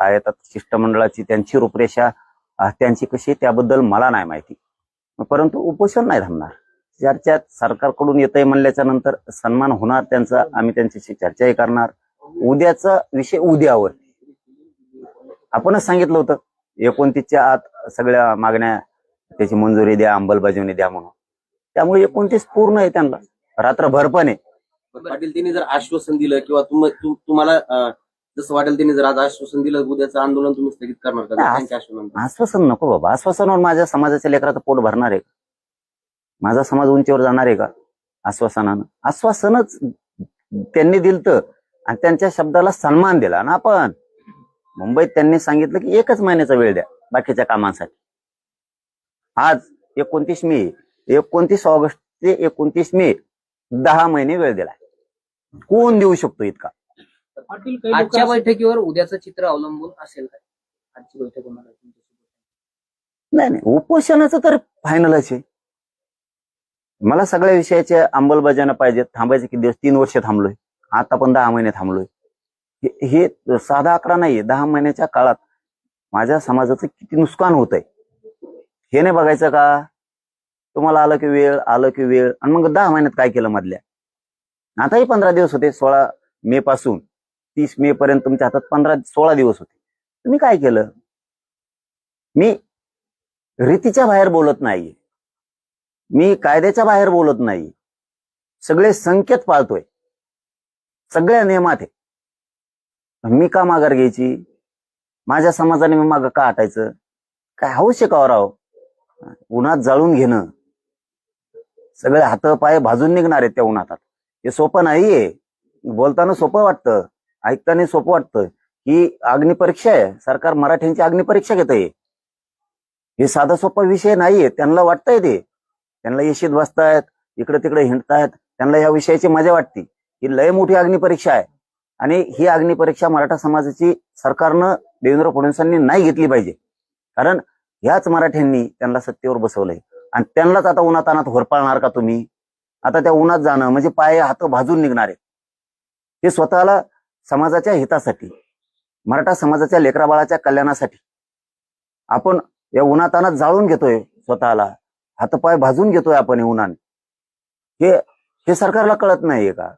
आहेत शिष्टमंडळाची त्यांची रूपरेषा त्यांची कशी त्याबद्दल मला नाही माहिती, परंतु उपोषण नाही थांबणार. चर्चेत सरकारकडून येतंय म्हणल्याच्या नंतर सन्मान होणार त्यांचा, आम्ही त्यांच्याशी चर्चाही करणार. उद्याचा विषय उद्यावर आपणच सांगितलं होतं 29च्या आत सगळ्या मागण्या त्याची मंजुरी द्या, अंमलबजावणी द्या म्हणून. त्यामुळे 29 पूर्ण आहे, त्यांना रात्रभर पण आहे. पाटील त्यांनी जर आश्वासन दिलं किंवा तुम्हाला जसं वाटेल त्यांनी जर आज आश्वासन दिलं उद्याचं आंदोलन तुम्ही स्थगित करणार का? त्यांच्या आश्वासन नको बाबा. आश्वासनावर माझ्या समाजाच्या लेकराचं पोट भरणार आहे का? माझा समाज उंचीवर जाणार आहे का आश्वासनानं? आश्वासनच त्यांनी दिलं आणि त्यांच्या शब्दाला सन्मान दिला ना. आपण मुंबईत त्यांनी सांगितलं की 1च महिन्याचा वेळ द्या बाकीच्या कामांसाठी. आज 29 मे, 29 ऑगस्ट ते 29 मे 10 महिने वेळ दिलाय. कोण देऊ शकतो इतका? आजच्या बैठकीवर उद्याचं चित्र अवलंबून असेल काय? आजची बैठक होणार नाही, उपोषणाचं तर फायनलच आहे. मला सगळ्या विषयाचे अंमलबजावणी पाहिजे. थांबायचे किती दिवस? 3 वर्ष थांबलोय, आता पण 10 महिने थांबलोय. हे साधा आकडा नाहीये. 10 महिन्याच्या काळात माझ्या समाजाचं किती नुकसान होत आहे हे नाही बघायचं का? तुम्हाला आलं की वेळ आणि मग 10 महिन्यात काय केलं मधल्या? आताही 15 दिवस होते. 16 मे पासून 30 मे पर्यंत तुमच्या हातात 16 दिवस होते. तुम्ही काय केलं? मी रीतीच्या बाहेर बोलत नाही, मी कायद्याच्या बाहेर बोलत नाही. सगळे संकेत पाळतोय, सगळ्या नियमात आहे. मी का माघार घ्यायची? माझ्या समाजाने मी मागं का हटायचं? काय हौस आहे का राव? उन्हात जाळून घेणं, सगळे हात पाय भाजून निघणार आहेत त्या उन्हातात. हे सोपं नाहीये. बोलताना सोपं वाटतं, ऐकताना सोपं वाटतं. ही अग्निपरीक्षा आहे. सरकार मराठ्यांची अग्निपरीक्षा घेत आहे. हे साधा सोपा विषय नाहीये. त्यांना वाटतंय ते, त्यांना येशीत बसतायत, इकडे तिकडे हिंडतायत, त्यांना या विषयाची मजा वाटते. ही लय मोठी अग्निपरीक्षा आहे आणि ही अग्निपरीक्षा मराठा समाजाची सरकारनं, देवेंद्र फडणवीसांनी नाही घेतली पाहिजे. कारण ह्याच मराठ्यांनी त्यांना सत्तेवर बसवलंय आणि त्यांनाच आता उन्हातानात होरपाळणार का तुम्ही? आता त्या उन्हात जाणं म्हणजे पाय हात भाजून निघणार आहेत. हे स्वतःला समाजाच्या हितासाठी, मराठा समाजाच्या लेकराबाळाच्या कल्याणासाठी आपण या उन्हातानात जाळून घेतोय, स्वतःला हातपाय भाजून घेतोय आपण उन्हाने. हे सरकारला कळत नाहीये का?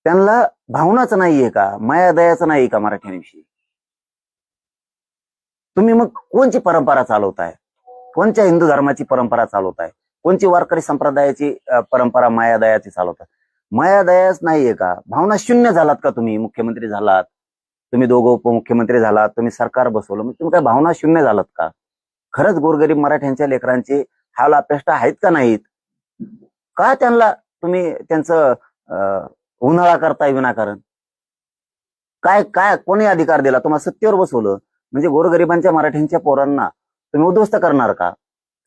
त्यांना भावनाच नाहीये का? माया दयाचं नाहीये का मराठ्यांविषयी? तुम्ही मग कोणची परंपरा चालवताय? कोणत्या हिंदू धर्माची परंपरा चालवताय? कोणची वारकरी संप्रदायाची परंपरा माया दयाची चालवतात? माया दयाच नाहीये का? भावना शून्य झालात का तुम्ही? मुख्यमंत्री झालात तुम्ही, दोघं उपमुख्यमंत्री झालात तुम्ही, सरकार बसवलं, मग तुम्ही काय भावना शून्य झालात का? खरंच गोरगरीब मराठ्यांच्या लेकरांचे हाल अपेष्टा आहेत का नाहीत? का त्यांना तुम्ही त्यांचं उन्हाळा करताय विनाकारण? काय काय कोणी अधिकार दिला? तुम्हाला सत्तेवर बसवलं म्हणजे गोरगरिबांच्या मराठ्यांच्या पोरांना तुम्ही उद्ध्वस्त करणार का?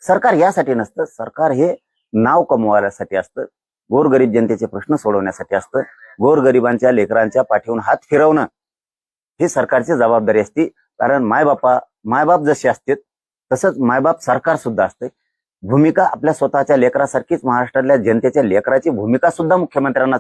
सरकार यासाठी नसतं. सरकार हे नाव कमवायसाठी असतं, गोरगरीब जनतेचे प्रश्न सोडवण्यासाठी असतं. गोरगरिबांच्या लेकरांच्या पाठीवरून हात फिरवणं ही सरकारची जबाबदारी असते. कारण मायबाप जसे असते तसंच मायबाप सरकार सुद्धा असते. भूमिका आपल्या स्वतःच्या लेकरासारखीच महाराष्ट्रातल्या जनतेच्या लेकराची भूमिका सुद्धा मुख्यमंत्र्यांना